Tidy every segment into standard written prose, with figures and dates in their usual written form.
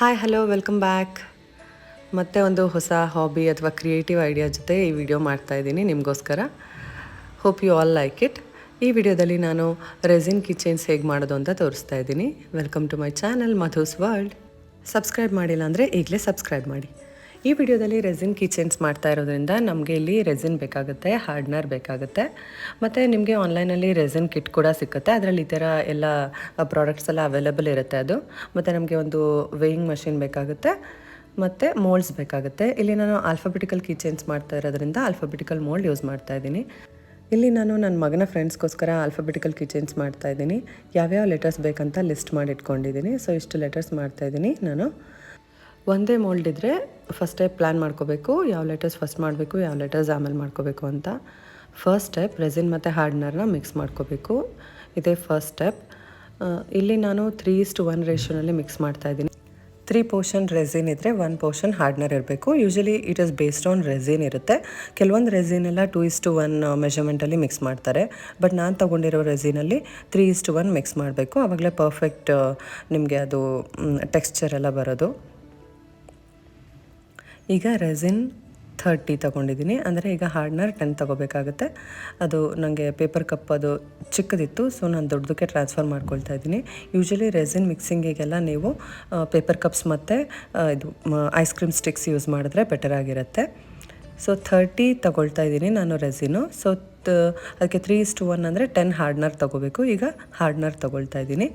Hi hello welcome back. ಮತ್ತೆ ಒಂದು ಹೊಸ ಹಾಬಿ ಅಥವಾ ಕ್ರಿಯೇಟಿವ್ ಐಡಿಯಾ ಜೊತೆ ಈ ವಿಡಿಯೋ ಮಾಡ್ತಾಯಿದ್ದೀನಿ ನಿಮಗೋಸ್ಕರ. Hope you all like it. ಈ ವಿಡಿಯೋದಲ್ಲಿ ನಾನು ರೆಸಿನ್ ಕಿಚನ್ಸ್ ಹೇಗೆ ಮಾಡೋದು ಅಂತ ತೋರಿಸ್ತಾ ಇದ್ದೀನಿ. Welcome to my channel Madhu's world. Subscribe ಮಾಡಿಲ್ಲ ಅಂದರೆ ಈಗಲೇ ಸಬ್ಸ್ಕ್ರೈಬ್ ಮಾಡಿ. ಈ ವಿಡಿಯೋದಲ್ಲಿ ರೆಸಿನ್ ಕಿಚನ್ಸ್ ಮಾಡ್ತಾ ಇರೋದ್ರಿಂದ ನಮಗೆ ಇಲ್ಲಿ ರೆಸಿನ್ ಬೇಕಾಗುತ್ತೆ, ಹಾರ್ಡ್ನರ್ ಬೇಕಾಗುತ್ತೆ, ಮತ್ತು ನಿಮಗೆ ಆನ್ಲೈನಲ್ಲಿ ರೆಸಿನ್ ಕಿಟ್ ಕೂಡ ಸಿಗುತ್ತೆ. ಅದರಲ್ಲಿ ಈ ಥರ ಎಲ್ಲ ಪ್ರಾಡಕ್ಟ್ಸ್ ಎಲ್ಲ ಅವೈಲೇಬಲ್ ಇರುತ್ತೆ ಅದು. ಮತ್ತು ನಮಗೆ ಒಂದು ವೇಯಿಂಗ್ ಮಷಿನ್ ಬೇಕಾಗುತ್ತೆ ಮತ್ತು ಮೋಲ್ಡ್ಸ್ ಬೇಕಾಗುತ್ತೆ. ಇಲ್ಲಿ ನಾನು ಆಲ್ಫಾಬೆಟಿಕಲ್ ಕಿಚನ್ಸ್ ಮಾಡ್ತಾ ಇರೋದ್ರಿಂದ ಆಲ್ಫಾಬೆಟಿಕಲ್ ಮೋಲ್ಡ್ ಯೂಸ್ ಮಾಡ್ತಾ ಇದ್ದೀನಿ. ಇಲ್ಲಿ ನಾನು ನನ್ನ ಮಗನ ಫ್ರೆಂಡ್ಸ್ಗೋಸ್ಕರ ಆಲ್ಫಾಬೆಟಿಕಲ್ ಕಿಚನ್ಸ್ ಮಾಡ್ತಾಯಿದ್ದೀನಿ. ಯಾವ್ಯಾವ ಲೆಟರ್ಸ್ ಬೇಕಂತ ಲಿಸ್ಟ್ ಮಾಡಿ ಇಟ್ಕೊಂಡಿದ್ದೀನಿ. ಸೊ ಇಷ್ಟು ಲೆಟರ್ಸ್ ಮಾಡ್ತಾಯಿದ್ದೀನಿ ನಾನು. ಒಂದೇ ಮೋಲ್ಡ್ ಇದ್ದರೆ ಫಸ್ಟ್ ಸ್ಟೆಪ್ ಪ್ಲ್ಯಾನ್ ಮಾಡ್ಕೋಬೇಕು, ಯಾವ ಲೆಟರ್ಸ್ ಫಸ್ಟ್ ಮಾಡಬೇಕು, ಯಾವ ಲೆಟರ್ಸ್ ಆಮೇಲೆ ಮಾಡ್ಕೋಬೇಕು ಅಂತ. ಫಸ್ಟ್ ಸ್ಟೆಪ್ ರೆಸಿನ್ ಮತ್ತು ಹಾರ್ಡ್ನರ್ನ ಮಿಕ್ಸ್ ಮಾಡ್ಕೋಬೇಕು. ಇದೇ ಫಸ್ಟ್ ಸ್ಟೆಪ್. ಇಲ್ಲಿ ನಾನು 3:1 ರೇಷಿಯೋನಲ್ಲಿ ಮಿಕ್ಸ್ ಮಾಡ್ತಾಯಿದ್ದೀನಿ. 3 ಪೋರ್ಷನ್ ರೆಸಿನ್ ಇದ್ದರೆ 1 ಪೋರ್ಷನ್ ಹಾರ್ಡ್ನರ್ ಇರಬೇಕು. Usually it is based on resin ಇರುತ್ತೆ. ಕೆಲವೊಂದು ರೆಸಿನ್ ಎಲ್ಲ 2:1 ಮೆಷರ್ಮೆಂಟಲ್ಲಿ ಮಿಕ್ಸ್ ಮಾಡ್ತಾರೆ. ಬಟ್ ನಾನು ತೊಗೊಂಡಿರೋ ರೆಸಿನಲ್ಲಿ 3:1 ಮಿಕ್ಸ್ ಮಾಡಬೇಕು. ಆವಾಗಲೇ ಪರ್ಫೆಕ್ಟ್ ನಿಮಗೆ ಅದು ಟೆಕ್ಸ್ಚರ್ ಎಲ್ಲ ಬರೋದು. ಈಗ ರೆಸಿನ್ 30 ತೊಗೊಂಡಿದ್ದೀನಿ, ಅಂದರೆ ಈಗ ಹಾರ್ಡ್ನರ್ 10 ತೊಗೋಬೇಕಾಗುತ್ತೆ. ಅದು ನನಗೆ ಪೇಪರ್ ಕಪ್ ಅದು ಚಿಕ್ಕದಿತ್ತು, ಸೊ ನಾನು ದೊಡ್ಡದಕ್ಕೆ ಟ್ರಾನ್ಸ್ಫರ್ ಮಾಡ್ಕೊಳ್ತಾ ಇದ್ದೀನಿ. ಯೂಶಲಿ ರೆಸಿನ್ ಮಿಕ್ಸಿಂಗಿಗೆಲ್ಲ ನೀವು ಪೇಪರ್ ಕಪ್ಸ್ ಮತ್ತು ಇದು ಐಸ್ ಕ್ರೀಮ್ ಸ್ಟಿಕ್ಸ್ ಯೂಸ್ ಮಾಡಿದ್ರೆ ಬೆಟರ್ ಆಗಿರುತ್ತೆ. ಸೊ 30 ತೊಗೊಳ್ತಾ ಇದ್ದೀನಿ ನಾನು ರೆಸಿನು. ಸೊ ಅದಕ್ಕೆ 3:1 ಅಂದರೆ 10 ಹಾರ್ಡ್ನರ್ ತೊಗೋಬೇಕು. ಈಗ ಹಾರ್ಡ್ನರ್ ತೊಗೊಳ್ತಾ ಇದ್ದೀನಿ.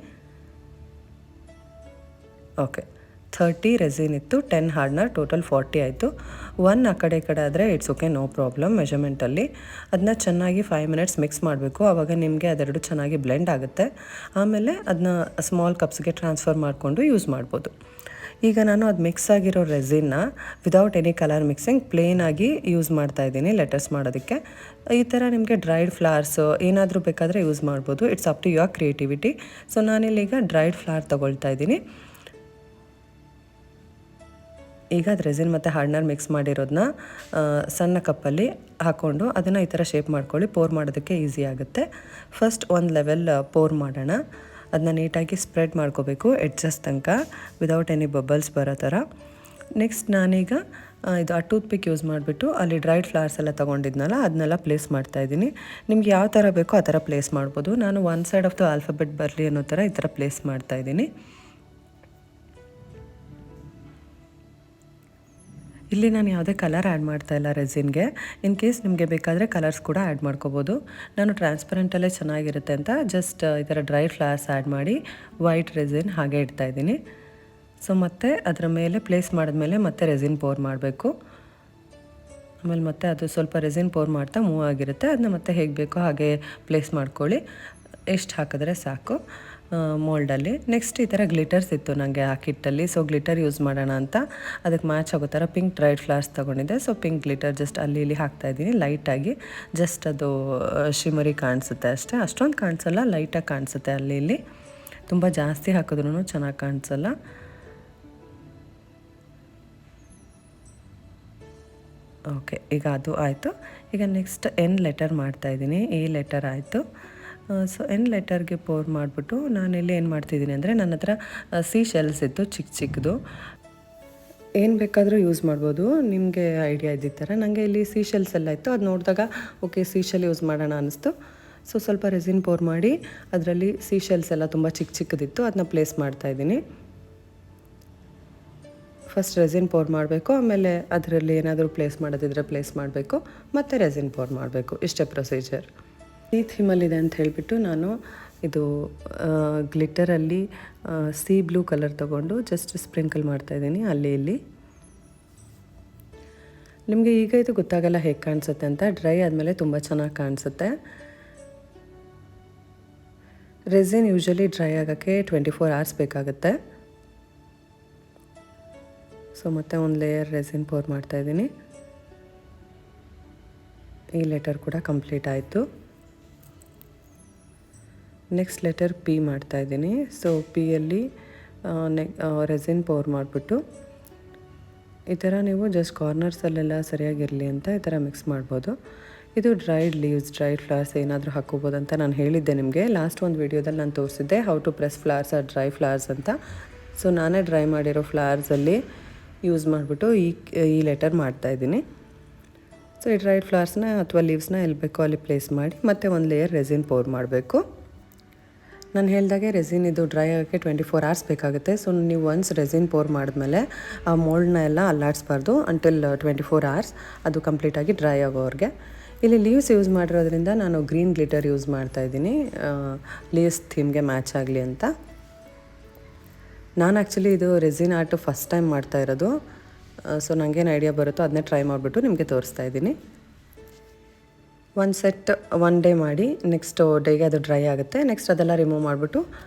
ಓಕೆ, 30 ರೆಸಿನ್ ಇತ್ತು, 10 ಹಾರ್ಡ್ನರ್, ಟೋಟಲ್ 40 ಆಯಿತು. 1 ಆ ಕಡೆ ಈ ಕಡೆ ಆದರೆ ಇಟ್ಸ್ ಓಕೆ, ನೋ ಪ್ರಾಬ್ಲಮ್ ಮೆಷರ್ಮೆಂಟಲ್ಲಿ. ಅದನ್ನ ಚೆನ್ನಾಗಿ 5 ಮಿನಿಟ್ಸ್ ಮಿಕ್ಸ್ ಮಾಡಬೇಕು. ಆವಾಗ ನಿಮಗೆ ಅದೆರಡು ಚೆನ್ನಾಗಿ ಬ್ಲೆಂಡ್ ಆಗುತ್ತೆ. ಆಮೇಲೆ ಅದನ್ನ ಸ್ಮಾಲ್ ಕಪ್ಸ್ಗೆ ಟ್ರಾನ್ಸ್ಫರ್ ಮಾಡಿಕೊಂಡು ಯೂಸ್ ಮಾಡ್ಬೋದು. ಈಗ ನಾನು ಅದು ಮಿಕ್ಸ್ ಆಗಿರೋ ರೆಸಿನ್ನ ವಿದೌಟ್ ಎನಿ ಕಲರ್ ಮಿಕ್ಸಿಂಗ್ ಪ್ಲೇನಾಗಿ ಯೂಸ್ ಮಾಡ್ತಾಯಿದ್ದೀನಿ ಲೆಟರ್ಸ್ ಮಾಡೋದಕ್ಕೆ. ಈ ಥರ ನಿಮಗೆ ಡ್ರೈಡ್ ಫ್ಲವರ್ಸ್ ಏನಾದರೂ ಬೇಕಾದರೆ ಯೂಸ್ ಮಾಡ್ಬೋದು. It's up to your creativity. So ನಾನಿಲ್ಲೀಗ ಡ್ರೈಡ್ ಫ್ಲವರ್ ತೊಗೊಳ್ತಾ ಇದ್ದೀನಿ. ಈಗ ಅದು ರೆಸಿನ್ ಮತ್ತು ಹಾರ್ಡ್ನರ್ ಮಿಕ್ಸ್ ಮಾಡಿರೋದನ್ನ ಸಣ್ಣ ಕಪ್ಪಲ್ಲಿ ಹಾಕ್ಕೊಂಡು ಅದನ್ನು ಈ ಥರ ಶೇಪ್ ಮಾಡ್ಕೊಳ್ಳಿ. ಪೋರ್ ಮಾಡೋದಕ್ಕೆ ಈಸಿ ಆಗುತ್ತೆ. ಫಸ್ಟ್ ಒಂದು ಲೆವೆಲ್ ಪೋರ್ ಮಾಡೋಣ. ಅದನ್ನ ನೀಟಾಗಿ ಸ್ಪ್ರೆಡ್ ಮಾಡ್ಕೋಬೇಕು ಎಡ್ಜಸ್ ತನಕ, ವಿದೌಟ್ ಎನಿ ಬಬಲ್ಸ್ ಬರೋ ಥರ. ನೆಕ್ಸ್ಟ್ ನಾನೀಗ ಇದು ಆ ಟೂತ್ ಪಿಕ್ ಯೂಸ್ ಮಾಡಿಬಿಟ್ಟು ಅಲ್ಲಿ ಡ್ರೈಡ್ ಫ್ಲವರ್ಸ್ ಎಲ್ಲ ತೊಗೊಂಡಿದ್ನಲ್ಲ ಅದನ್ನೆಲ್ಲ ಪ್ಲೇಸ್ ಮಾಡ್ತಾಯಿದ್ದೀನಿ. ನಿಮ್ಗೆ ಯಾವ ಥರ ಬೇಕೋ ಆ ಥರ ಪ್ಲೇಸ್ ಮಾಡ್ಬೋದು. ನಾನು one side of the alphabet ಬರಲಿ ಅನ್ನೋ ಥರ ಈ ಥರ ಪ್ಲೇಸ್ ಮಾಡ್ತಾಯಿದ್ದೀನಿ. ಇಲ್ಲಿ ನಾನು ಯಾವುದೇ ಕಲರ್ ಆ್ಯಡ್ ಮಾಡ್ತಾಯಿಲ್ಲ ರೆಸಿನ್ಗೆ. ಇನ್ ಕೇಸ್ ನಿಮಗೆ ಬೇಕಾದರೆ ಕಲರ್ಸ್ ಕೂಡ ಆ್ಯಡ್ ಮಾಡ್ಕೋಬೋದು. ನಾನು ಟ್ರಾನ್ಸ್ಪರೆಂಟಲ್ಲೇ ಚೆನ್ನಾಗಿರುತ್ತೆ ಅಂತ ಜಸ್ಟ್ ಈ ಥರ ಡ್ರೈ ಫ್ಲವರ್ಸ್ ಆ್ಯಡ್ ಮಾಡಿ ವೈಟ್ ರೆಸಿನ್ ಹಾಗೆ ಇಡ್ತಾಯಿದ್ದೀನಿ. ಸೊ ಮತ್ತೆ ಅದರ ಮೇಲೆ ಪ್ಲೇಸ್ ಮಾಡಿದ್ಮೇಲೆ ಮತ್ತೆ ರೆಸಿನ್ ಪೋರ್ ಮಾಡಬೇಕು. ಆಮೇಲೆ ಮತ್ತೆ ಅದು ಸ್ವಲ್ಪ ರೆಸಿನ್ ಪೋರ್ ಮಾಡ್ತಾ ಮೂವ್ ಆಗಿರುತ್ತೆ. ಅದನ್ನ ಮತ್ತೆ ಹೇಗೆ ಬೇಕೋ ಹಾಗೆ ಪ್ಲೇಸ್ ಮಾಡ್ಕೊಳ್ಳಿ. ಎಷ್ಟು ಹಾಕಿದ್ರೆ ಸಾಕು ಮೋಲ್ಡಲ್ಲಿ. ನೆಕ್ಸ್ಟ್ ಈ ಥರ ಗ್ಲಿಟರ್ಸ್ ಇತ್ತು ನನಗೆ ಆ ಕಿಟ್ಟಲ್ಲಿ. ಸೊ ಗ್ಲಿಟರ್ ಯೂಸ್ ಮಾಡೋಣ ಅಂತ ಅದಕ್ಕೆ ಮ್ಯಾಚ್ ಆಗೋ ಥರ ಪಿಂಕ್ ಡ್ರೈಡ್ ಫ್ಲವರ್ಸ್ ತೊಗೊಂಡಿದ್ದೆ. ಸೊ ಪಿಂಕ್ ಗ್ಲಿಟರ್ ಜಸ್ಟ್ ಅಲ್ಲಿ ಇಲ್ಲಿ ಹಾಕ್ತಾಯಿದ್ದೀನಿ ಲೈಟಾಗಿ. ಜಸ್ಟ್ ಅದು ಶಿಮರಿ ಕಾಣಿಸುತ್ತೆ ಅಷ್ಟೇ, ಅಷ್ಟೊಂದು ಕಾಣಿಸಲ್ಲ, ಲೈಟಾಗಿ ಕಾಣಿಸುತ್ತೆ ಅಲ್ಲಿ ಇಲ್ಲಿ. ತುಂಬ ಜಾಸ್ತಿ ಹಾಕಿದ್ರೂ ಚೆನ್ನಾಗಿ ಕಾಣಿಸಲ್ಲ. ಓಕೆ, ಈಗ ಅದು ಆಯಿತು. ಈಗ ನೆಕ್ಸ್ಟ್ ಎನ್ ಲೆಟರ್ ಮಾಡ್ತಾಯಿದ್ದೀನಿ. ಎ ಲೆಟರ್ ಆಯಿತು. ಸೊ ಎನ್ ಲೆಟರ್ಗೆ ಪೋರ್ ಮಾಡಿಬಿಟ್ಟು ನಾನಿಲ್ಲಿ ಏನು ಮಾಡ್ತಿದ್ದೀನಿ ಅಂದರೆ ನನ್ನ ಹತ್ರ ಸೀ ಶೆಲ್ಸ್ ಇತ್ತು ಚಿಕ್ಕ ಚಿಕ್ಕದು. ಏನು ಬೇಕಾದರೂ ಯೂಸ್ ಮಾಡ್ಬೋದು, ನಿಮಗೆ ಐಡಿಯಾ ಇದ್ದಿದ್ದ ಥರ. ನನಗೆ ಇಲ್ಲಿ ಸೀ ಶೆಲ್ಸ್ ಎಲ್ಲ ಇತ್ತು. ಅದು ನೋಡಿದಾಗ ಓಕೆ ಸೀ ಶೆಲ್ ಯೂಸ್ ಮಾಡೋಣ ಅನ್ನಿಸ್ತು. ಸೊ ಸ್ವಲ್ಪ ರೆಸಿನ್ ಪೋರ್ ಮಾಡಿ ಅದರಲ್ಲಿ ಸೀ ಶೆಲ್ಸ್ ಎಲ್ಲ ತುಂಬ ಚಿಕ್ಕ ಚಿಕ್ಕದಿತ್ತು, ಅದನ್ನ ಪ್ಲೇಸ್ ಮಾಡ್ತಾಯಿದ್ದೀನಿ. ಫಸ್ಟ್ ರೆಸಿನ್ ಪೋರ್ ಮಾಡಬೇಕು, ಆಮೇಲೆ ಅದರಲ್ಲಿ ಏನಾದರೂ ಪ್ಲೇಸ್ ಮಾಡೋದಿದ್ರೆ ಪ್ಲೇಸ್ ಮಾಡಬೇಕು, ಮತ್ತು ರೆಸಿನ್ ಪೋರ್ ಮಾಡಬೇಕು. ಇಷ್ಟೇ ಪ್ರೊಸೀಜರ್. ಈ ಥೀಮಲ್ಲಿದೆ ಅಂತ ಹೇಳಿಬಿಟ್ಟು ನಾನು ಇದು ಗ್ಲಿಟರಲ್ಲಿ ಸಿ ಬ್ಲೂ ಕಲರ್ ತೊಗೊಂಡು ಜಸ್ಟ್ ಸ್ಪ್ರಿಂಕಲ್ ಮಾಡ್ತಾಯಿದ್ದೀನಿ ಅಲ್ಲಿ ಇಲ್ಲಿ. ನಿಮಗೆ ಈಗ ಇದು ಗೊತ್ತಾಗಲ್ಲ ಹೇಗೆ ಕಾಣಿಸುತ್ತೆ ಅಂತ. ಡ್ರೈ ಆದಮೇಲೆ ತುಂಬ ಚೆನ್ನಾಗಿ ಕಾಣಿಸುತ್ತೆ. ರೆಸಿನ್ ಯೂಶಲಿ ಡ್ರೈ ಆಗೋಕ್ಕೆ 24 hours ಬೇಕಾಗುತ್ತೆ. ಸೊ ಮತ್ತೆ ಒಂದು ಲೇಯರ್ ರೆಸಿನ್ ಪೋರ್ ಮಾಡ್ತಾಯಿದ್ದೀನಿ. ಈ ಲೆಟರ್ ಕೂಡ ಕಂಪ್ಲೀಟ್ ಆಯಿತು. ನೆಕ್ಸ್ಟ್ ಲೆಟರ್ ಪಿ ಮಾಡ್ತಾಯಿದ್ದೀನಿ. ಸೊ ಪಿಯಲ್ಲಿ ರೆಸಿನ್ ಪೋರ್ ಮಾಡಿಬಿಟ್ಟು ಈ ಥರ ನೀವು ಜಸ್ಟ್ ಕಾರ್ನರ್ಸಲ್ಲೆಲ್ಲ ಸರಿಯಾಗಿರಲಿ ಅಂತ ಈ ಥರ ಮಿಕ್ಸ್ ಮಾಡ್ಬೋದು. ಇದು ಡ್ರೈಡ್ ಲೀವ್ಸ್, ಡ್ರೈಡ್ ಫ್ಲವರ್ಸ್ ಏನಾದರೂ ಹಾಕೋಬೋದು ಅಂತ ನಾನು ಹೇಳಿದ್ದೆ ನಿಮಗೆ ಲಾಸ್ಟ್ ಒಂದು ವೀಡಿಯೋದಲ್ಲಿ ನಾನು ತೋರಿಸಿದ್ದೆ how to press flowers or dry flowers ಅಂತ. ಸೊ ನಾನೇ ಡ್ರೈ ಮಾಡಿರೋ ಫ್ಲವರ್ಸಲ್ಲಿ ಯೂಸ್ ಮಾಡಿಬಿಟ್ಟು ಈ ಲೆಟರ್ ಮಾಡ್ತಾಯಿದ್ದೀನಿ. ಸೊ ಈ ಡ್ರೈಡ್ ಫ್ಲವರ್ಸ್ನ ಅಥವಾ ಲೀವ್ಸ್ನ ಎಲ್ಲಿ ಬೇಕೋ ಅಲ್ಲಿ ಪ್ಲೇಸ್ ಮಾಡಿ ಮತ್ತೆ ಒಂದು ಲೇಯರ್ ರೆಸಿನ್ ಪೋರ್ ಮಾಡಬೇಕು. ನಾನು ಹೇಳಿದಾಗೆ ರೆಸಿನ್ ಇದು ಡ್ರೈ ಆಗೋಕ್ಕೆ 24 hours ಬೇಕಾಗುತ್ತೆ. ಸೊ ನೀವು ಒನ್ಸ್ ರೆಸಿನ್ ಪೋರ್ ಮಾಡಿದ್ಮೇಲೆ ಆ ಮೋಲ್ಡ್ನ ಎಲ್ಲ ಅಲ್ಲಾಡಿಸ್ಬಾರ್ದು ಅಂಟಿಲ್ 24 hours, ಅದು ಕಂಪ್ಲೀಟಾಗಿ ಡ್ರೈ ಆಗೋವ್ರಿಗೆ. ಇಲ್ಲಿ ಲೀವ್ಸ್ ಯೂಸ್ ಮಾಡಿರೋದ್ರಿಂದ ನಾನು ಗ್ರೀನ್ ಗ್ಲಿಟರ್ ಯೂಸ್ ಮಾಡ್ತಾಯಿದ್ದೀನಿ, ಲೀವ್ಸ್ ಥೀಮ್ಗೆ ಮ್ಯಾಚ್ ಆಗಲಿ ಅಂತ. ನಾನು ಆ್ಯಕ್ಚುಲಿ ಇದು ರೆಸಿನ್ ಆರ್ಟ್ ಫಸ್ಟ್ ಟೈಮ್ ಮಾಡ್ತಾ ಇರೋದು. ಸೊ ನನಗೇನು ಐಡಿಯಾ ಬರುತ್ತೋ ಅದನ್ನೇ ಟ್ರೈ ಮಾಡಿಬಿಟ್ಟು ನಿಮಗೆ ತೋರಿಸ್ತಾ ಇದ್ದೀನಿ. ಒಂದು ಸೆಟ್ 1 ಡೇ ಮಾಡಿ ನೆಕ್ಸ್ಟ್ ಡೇಗೆ ಅದು ಡ್ರೈ ಆಗುತ್ತೆ. ನೆಕ್ಸ್ಟ್ ಅದೆಲ್ಲ ರಿಮೂವ್ ಮಾಡಿಬಿಟ್ಟು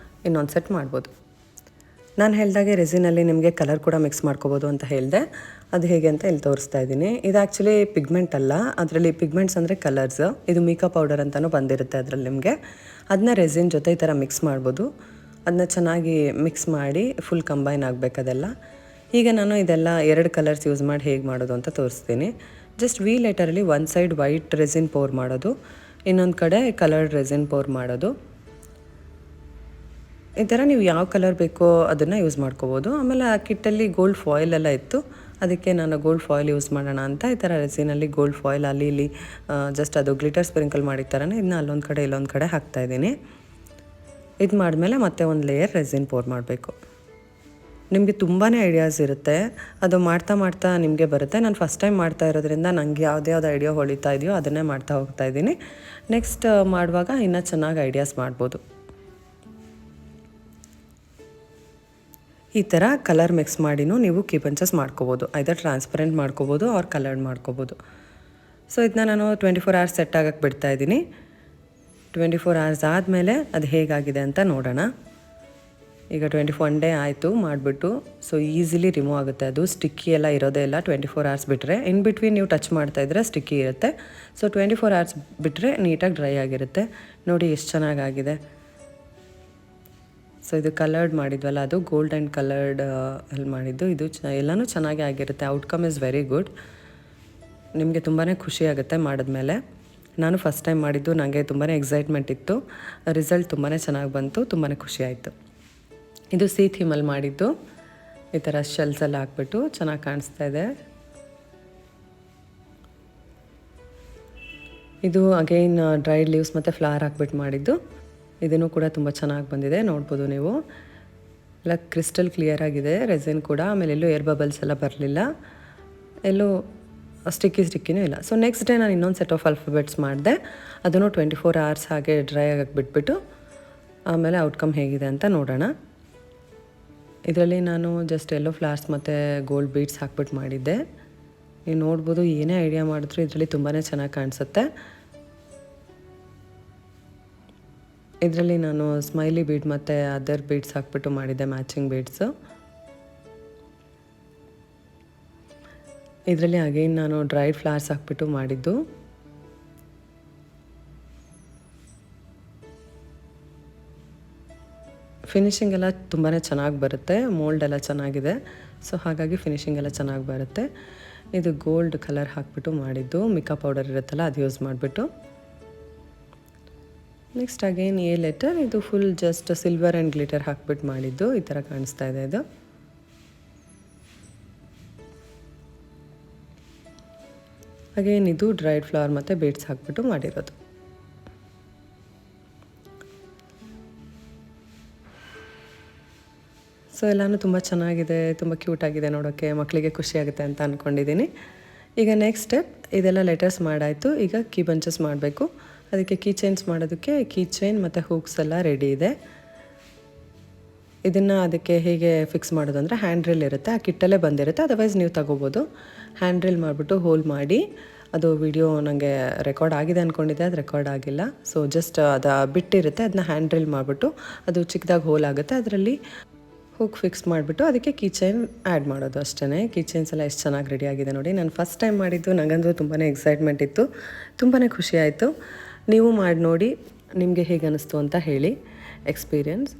ಇನ್ನೊಂದು ಸೆಟ್ ಮಾಡ್ಬೋದು. ನಾನು ಹೇಳಿದಾಗೆ ರೆಸಿನಲ್ಲಿ ನಿಮಗೆ ಕಲರ್ ಕೂಡ ಮಿಕ್ಸ್ ಮಾಡ್ಕೋಬೋದು ಅಂತ ಹೇಳಿದೆ. ಅದು ಹೇಗೆ ಅಂತ ಇಲ್ಲಿ ತೋರಿಸ್ತಾ ಇದ್ದೀನಿ. ಇದು ಆ್ಯಕ್ಚುಲಿ ಪಿಗ್ಮೆಂಟ್ ಅಲ್ಲ, ಅದರಲ್ಲಿ ಪಿಗ್ಮೆಂಟ್ಸ್ ಅಂದರೆ ಕಲರ್ಸ್. ಇದು ಮೀಕಾ ಪೌಡರ್ ಅಂತಲೂ ಬಂದಿರುತ್ತೆ ಅದರಲ್ಲಿ ನಿಮಗೆ. ಅದನ್ನ ರೆಸಿನ್ ಜೊತೆ ಈ ಥರ ಮಿಕ್ಸ್ ಮಾಡ್ಬೋದು. ಅದನ್ನ ಚೆನ್ನಾಗಿ ಮಿಕ್ಸ್ ಮಾಡಿ ಫುಲ್ ಕಂಬೈನ್ ಆಗಬೇಕದೆಲ್ಲ. ಈಗ ನಾನು ಇದೆಲ್ಲ 2 ಕಲರ್ಸ್ ಯೂಸ್ ಮಾಡಿ ಹೇಗೆ ಮಾಡೋದು ಅಂತ ತೋರಿಸ್ತೀನಿ. ಜಸ್ಟ್ ವಿ ಲೆಟರಲ್ಲಿ ಒಂದು ಸೈಡ್ ವೈಟ್ ರೆಸಿನ್ ಪೋರ್ ಮಾಡೋದು, ಇನ್ನೊಂದು ಕಡೆ ಕಲರ್ಡ್ ರೆಸಿನ್ ಪೋರ್ ಮಾಡೋದು. ಈ ಥರ ನೀವು ಯಾವ ಕಲರ್ ಬೇಕೋ ಅದನ್ನು ಯೂಸ್ ಮಾಡ್ಕೋಬೋದು. ಆಮೇಲೆ ಆ ಕಿಟ್ಟಲ್ಲಿ ಗೋಲ್ಡ್ ಫಾಯಿಲ್ ಎಲ್ಲ ಇತ್ತು, ಅದಕ್ಕೆ ನಾನು ಗೋಲ್ಡ್ ಫಾಯಿಲ್ ಯೂಸ್ ಮಾಡೋಣ ಅಂತ ಈ ಥರ ರೆಸಿನಲ್ಲಿ ಗೋಲ್ಡ್ ಫಾಯಿಲ್ ಅಲ್ಲಿ ಇಲ್ಲಿ ಜಸ್ಟ್ ಅದು ಗ್ಲಿಟರ್ ಸ್ಪ್ರಿಂಕಲ್ ಮಾಡಿದ ಥರನೇ ಇದನ್ನ ಅಲ್ಲೊಂದು ಕಡೆ ಇಲ್ಲೊಂದು ಕಡೆ ಹಾಕ್ತಾಯಿದ್ದೀನಿ. ಇದು ಮಾಡಿದ್ಮೇಲೆ ಮತ್ತೆ ಒಂದು ಲೇಯರ್ ರೆಸಿನ್ ಪೋರ್ ಮಾಡಬೇಕು. ನಿಮಗೆ ತುಂಬಾ ಐಡಿಯಾಸ್ ಇರುತ್ತೆ, ಅದು ಮಾಡ್ತಾ ಮಾಡ್ತಾ ನಿಮಗೆ ಬರುತ್ತೆ. ನಾನು ಫಸ್ಟ್ ಟೈಮ್ ಮಾಡ್ತಾ ಇರೋದ್ರಿಂದ ನನಗೆ ಯಾವ್ದು ಐಡಿಯಾ ಹೊಳಿತಾ ಇದೆಯೋ ಅದನ್ನೇ ಮಾಡ್ತಾ ಹೋಗ್ತಾ ಇದ್ದೀನಿ. ನೆಕ್ಸ್ಟ್ ಮಾಡುವಾಗ ಇನ್ನೂ ಚೆನ್ನಾಗಿ ಐಡಿಯಾಸ್ ಮಾಡ್ಬೋದು. ಈ ಥರ ಕಲರ್ ಮಿಕ್ಸ್ ಮಾಡಿನೂ ನೀವು ಕೀ ಪಂಚಸ್ ಮಾಡ್ಕೋಬೋದು. ಐದರ್ ಟ್ರಾನ್ಸ್ಪರೆಂಟ್ ಮಾಡ್ಕೋಬೋದು ಆರ್ ಕಲರ್ಡ್ ಮಾಡ್ಕೋಬೋದು. ಸೊ ಇದನ್ನ ನಾನು 24 hours ಸೆಟ್ ಆಗೋಕ್ಕೆ ಬಿಡ್ತಾಯಿದ್ದೀನಿ. 24 hours ಆದಮೇಲೆ ಅದು ಹೇಗಾಗಿದೆ ಅಂತ ನೋಡೋಣ. ಈಗ 21 ಡೇ ಆಯಿತು ಮಾಡಿಬಿಟ್ಟು. ಸೊ ಈಸಿಲಿ ರಿಮೂವ್ ಆಗುತ್ತೆ, ಅದು ಸ್ಟಿಕ್ಕಿ ಎಲ್ಲ ಇರೋದೇ ಇಲ್ಲ 24 hours ಬಿಟ್ಟರೆ. ಇನ್ ಬಿಟ್ವೀನ್ ನೀವು ಟಚ್ ಮಾಡ್ತಾಯಿದ್ರೆ ಸ್ಟಿಕ್ಕಿ ಇರುತ್ತೆ. ಸೊ 24 hours ಬಿಟ್ಟರೆ ನೀಟಾಗಿ ಡ್ರೈ ಆಗಿರುತ್ತೆ. ನೋಡಿ ಎಷ್ಟು ಚೆನ್ನಾಗಾಗಿದೆ. ಸೊ ಇದು ಕಲರ್ಡ್ ಮಾಡಿದ್ವಲ್ಲ, ಅದು ಗೋಲ್ಡ್ ಆ್ಯಂಡ್ ಕಲರ್ಡ್ ಅಲ್ಲಿ ಮಾಡಿದ್ದು. ಇದು ಎಲ್ಲನೂ ಚೆನ್ನಾಗಿ ಆಗಿರುತ್ತೆ. Outcome is very good. ನಿಮಗೆ ತುಂಬಾ ಖುಷಿ ಆಗುತ್ತೆ ಮಾಡಿದ್ಮೇಲೆ. ನಾನು ಫಸ್ಟ್ ಟೈಮ್ ಮಾಡಿದ್ದು, ನನಗೆ ತುಂಬಾ ಎಕ್ಸೈಟ್ಮೆಂಟ್ ಇತ್ತು. ರಿಸಲ್ಟ್ ತುಂಬಾ ಚೆನ್ನಾಗಿ ಬಂತು, ತುಂಬಾ ಖುಷಿ ಆಯಿತು. ಇದು ಸಿ ಥೀಮಲ್ಲಿ ಮಾಡಿದ್ದು. ಈ ಥರ ಶೆಲ್ಸ್ ಎಲ್ಲ ಹಾಕ್ಬಿಟ್ಟು ಚೆನ್ನಾಗಿ ಕಾಣಿಸ್ತಾ ಇದೆ. ಇದು ಅಗೈನ್ ಡ್ರೈಡ್ ಲೀವ್ಸ್ ಮತ್ತು ಫ್ಲವರ್ ಹಾಕ್ಬಿಟ್ಟು ಮಾಡಿದ್ದು. ಇದನ್ನು ಕೂಡ ತುಂಬ ಚೆನ್ನಾಗಿ ಬಂದಿದೆ, ನೋಡ್ಬೋದು ನೀವು. ಎಲ್ಲ ಕ್ರಿಸ್ಟಲ್ ಕ್ಲಿಯರ್ ಆಗಿದೆ ರೆಸಿನ್ ಕೂಡ. ಆಮೇಲೆ ಎಲ್ಲೂ ಏರ್ ಬಬಲ್ಸ್ ಎಲ್ಲ ಬರಲಿಲ್ಲ, ಎಲ್ಲೂ ಸ್ಟಿಕ್ಕಿನೂ ಇಲ್ಲ. ಸೊ ನೆಕ್ಸ್ಟ್ ಡೇ ನಾನು ಇನ್ನೊಂದು ಸೆಟ್ ಆಫ್ ಆಲ್ಫಾಬೆಟ್ಸ್ ಮಾಡಿದೆ. ಅದನ್ನು 24 hours ಹಾಗೆ ಡ್ರೈ ಆಗಕ್ಕೆ ಬಿಟ್ಬಿಟ್ಟು ಆಮೇಲೆ ಔಟ್ಕಮ್ ಹೇಗಿದೆ ಅಂತ ನೋಡೋಣ. ಇದರಲ್ಲಿ ನಾನು ಜಸ್ಟ್ ಎಲ್ಲೋ ಫ್ಲವರ್ಸ್ ಮತ್ತು ಗೋಲ್ಡ್ ಬೀಡ್ಸ್ ಹಾಕ್ಬಿಟ್ಟು ಮಾಡಿದ್ದೆ. ನೀವು ನೋಡ್ಬೋದು, ಏನೇ ಐಡಿಯಾ ಮಾಡಿದ್ರು ಇದರಲ್ಲಿ ತುಂಬಾ ಚೆನ್ನಾಗಿ ಕಾಣಿಸುತ್ತೆ. ಇದರಲ್ಲಿ ನಾನು ಸ್ಮೈಲಿ ಬೀಡ್ ಮತ್ತು ಅದರ್ ಬೀಡ್ಸ್ ಹಾಕ್ಬಿಟ್ಟು ಮಾಡಿದ್ದೆ, ಮ್ಯಾಚಿಂಗ್ ಬೀಡ್ಸು. ಇದರಲ್ಲಿ ಅಗೈನ್ ನಾನು ಡ್ರೈಡ್ ಫ್ಲವರ್ಸ್ ಹಾಕ್ಬಿಟ್ಟು ಮಾಡಿದ್ದು. ಫಿನಿಶಿಂಗ್ ಎಲ್ಲ ತುಂಬಾ ಚೆನ್ನಾಗಿ ಬರುತ್ತೆ, ಮೋಲ್ಡ್ ಎಲ್ಲ ಚೆನ್ನಾಗಿದೆ. ಸೊ ಹಾಗಾಗಿ ಫಿನಿಶಿಂಗ್ ಎಲ್ಲ ಚೆನ್ನಾಗಿ ಬರುತ್ತೆ. ಇದು ಗೋಲ್ಡ್ ಕಲರ್ ಹಾಕ್ಬಿಟ್ಟು ಮಾಡಿದ್ದು, ಮಿಕಾ ಪೌಡರ್ ಇರುತ್ತಲ್ಲ ಅದು ಯೂಸ್ ಮಾಡಿಬಿಟ್ಟು. ನೆಕ್ಸ್ಟ್ ಅಗೇನ್ ಎ ಲೆಟರ್, ಇದು full just silver and glitter ಹಾಕ್ಬಿಟ್ಟು ಮಾಡಿದ್ದು. ಈ ಥರ ಕಾಣಿಸ್ತಾ ಇದೆ ಇದು. ಅಗೇನ್ ಇದು ಡ್ರೈಡ್ ಫ್ಲವರ್ ಮತ್ತು ಬೀಡ್ಸ್ ಹಾಕ್ಬಿಟ್ಟು ಮಾಡಿರೋದು. ಸೊ ಎಲ್ಲನೂ ತುಂಬ ಚೆನ್ನಾಗಿದೆ, ತುಂಬ ಕ್ಯೂಟಾಗಿದೆ ನೋಡೋಕ್ಕೆ, ಮಕ್ಕಳಿಗೆ ಖುಷಿಯಾಗುತ್ತೆ ಅಂತ ಅಂದ್ಕೊಂಡಿದ್ದೀನಿ. ಈಗ ನೆಕ್ಸ್ಟ್ ಸ್ಟೆಪ್, ಇದೆಲ್ಲ ಲೆಟರ್ಸ್ ಮಾಡಾಯಿತು. ಈಗ ಕೀ ಬಂಚಸ್ ಮಾಡಬೇಕು. ಅದಕ್ಕೆ ಕೀ ಚೈನ್ಸ್ ಮಾಡೋದಕ್ಕೆ ಕೀ ಚೈನ್ ಮತ್ತು ಹೂಕ್ಸ್ ಎಲ್ಲ ರೆಡಿ ಇದೆ. ಇದನ್ನು ಅದಕ್ಕೆ ಹೇಗೆ ಫಿಕ್ಸ್ ಮಾಡೋದು ಅಂದರೆ ಹ್ಯಾಂಡ್ ರಿಲ್ ಇರುತ್ತೆ, ಆ ಕಿಟ್ಟಲ್ಲೇ ಬಂದಿರುತ್ತೆ. ಅದರ್ವೈಸ್ ನೀವು ತಗೋಬೋದು. ಹ್ಯಾಂಡ್ ರಿಲ್ ಮಾಡಿಬಿಟ್ಟು ಹೋಲ್ ಮಾಡಿ, ಅದು ವಿಡಿಯೋ ನನಗೆ ರೆಕಾರ್ಡ್ ಆಗಿದೆ ಅಂದ್ಕೊಂಡಿದ್ದೆ, ಅದು ರೆಕಾರ್ಡ್ ಆಗಿಲ್ಲ. ಸೊ ಜಸ್ಟ್ ಅದು ಬಿಟ್ಟಿರುತ್ತೆ, ಅದನ್ನ ಹ್ಯಾಂಡ್ ರಿಲ್ ಮಾಡಿಬಿಟ್ಟು ಅದು ಚಿಕ್ಕದಾಗಿ ಹೋಲ್ ಆಗುತ್ತೆ, ಅದರಲ್ಲಿ ಹುಕ್ ಫಿಕ್ಸ್ ಮಾಡಿಬಿಟ್ಟು ಅದಕ್ಕೆ ಕೀ ಚೈನ್ ಆ್ಯಡ್ ಮಾಡೋದು ಅಷ್ಟೇ. ಕೀ ಚೈನ್ಸ್ ಎಲ್ಲ ಎಷ್ಟು ಚೆನ್ನಾಗಿ ರೆಡಿ ಆಗಿದೆ ನೋಡಿ. ನಾನು ಫಸ್ಟ್ ಟೈಮ್ ಮಾಡಿದ್ದು, ನನಗಂತೂ ತುಂಬಾ ಎಕ್ಸೈಟ್ಮೆಂಟ್ ಇತ್ತು, ತುಂಬಾ ಖುಷಿ ಆಯಿತು. ನೀವು ಮಾಡಿ ನೋಡಿ, ನಿಮಗೆ ಹೇಗೆ ಅನ್ನಿಸ್ತು ಅಂತ ಹೇಳಿ ಎಕ್ಸ್ಪೀರಿಯನ್ಸ್.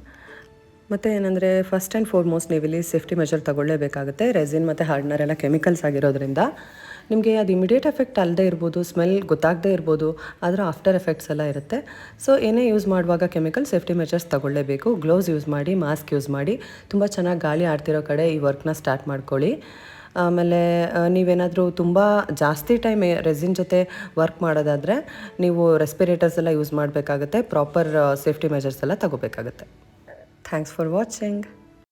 ಮತ್ತು ಏನಂದರೆ ಫಸ್ಟ್ ಆ್ಯಂಡ್ ಫಾರ್ಮೋಸ್ಟ್ ನೀವಿಲ್ಲಿ ಸೇಫ್ಟಿ ಮೆಷರ್ ತೊಗೊಳ್ಳೇಬೇಕಾಗುತ್ತೆ. ರೆಸಿನ್ ಮತ್ತು ಹಾರ್ಡ್ನರ್ ಎಲ್ಲ ಕೆಮಿಕಲ್ಸ್ ಆಗಿರೋದ್ರಿಂದ ನಿಮಗೆ ಅದು ಇಮಿಡಿಯೇಟ್ ಎಫೆಕ್ಟ್ ಅಲ್ಲದೆ ಇರ್ಬೋದು, ಸ್ಮೆಲ್ ಗೊತ್ತಾಗದೇ ಇರ್ಬೋದು, ಆದರೆ ಆಫ್ಟರ್ ಎಫೆಕ್ಟ್ಸ್ ಎಲ್ಲ ಇರುತ್ತೆ. ಸೊ ಏನೇ ಯೂಸ್ ಮಾಡುವಾಗ ಕೆಮಿಕಲ್ ಸೇಫ್ಟಿ ಮೆಜರ್ಸ್ ತಗೊಳ್ಳೇಬೇಕು. ಗ್ಲೌಸ್ ಯೂಸ್ ಮಾಡಿ, ಮಾಸ್ಕ್ ಯೂಸ್ ಮಾಡಿ, ತುಂಬ ಚೆನ್ನಾಗಿ ಗಾಳಿ ಆಡ್ತಿರೋ ಕಡೆ ಈ ವರ್ಕ್ನ ಸ್ಟಾರ್ಟ್ ಮಾಡ್ಕೊಳ್ಳಿ. ಆಮೇಲೆ ನೀವೇನಾದರೂ ತುಂಬ ಜಾಸ್ತಿ ಟೈಮ್ ರೆಸಿನ್ ಜೊತೆ ವರ್ಕ್ ಮಾಡೋದಾದರೆ ನೀವು ರೆಸ್ಪಿರೇಟರ್ಸ್ ಎಲ್ಲ ಯೂಸ್ ಮಾಡಬೇಕಾಗುತ್ತೆ, ಪ್ರಾಪರ್ ಸೇಫ್ಟಿ ಮೆಜರ್ಸ್ ಎಲ್ಲ ತಗೋಬೇಕಾಗುತ್ತೆ. Thanks for watching.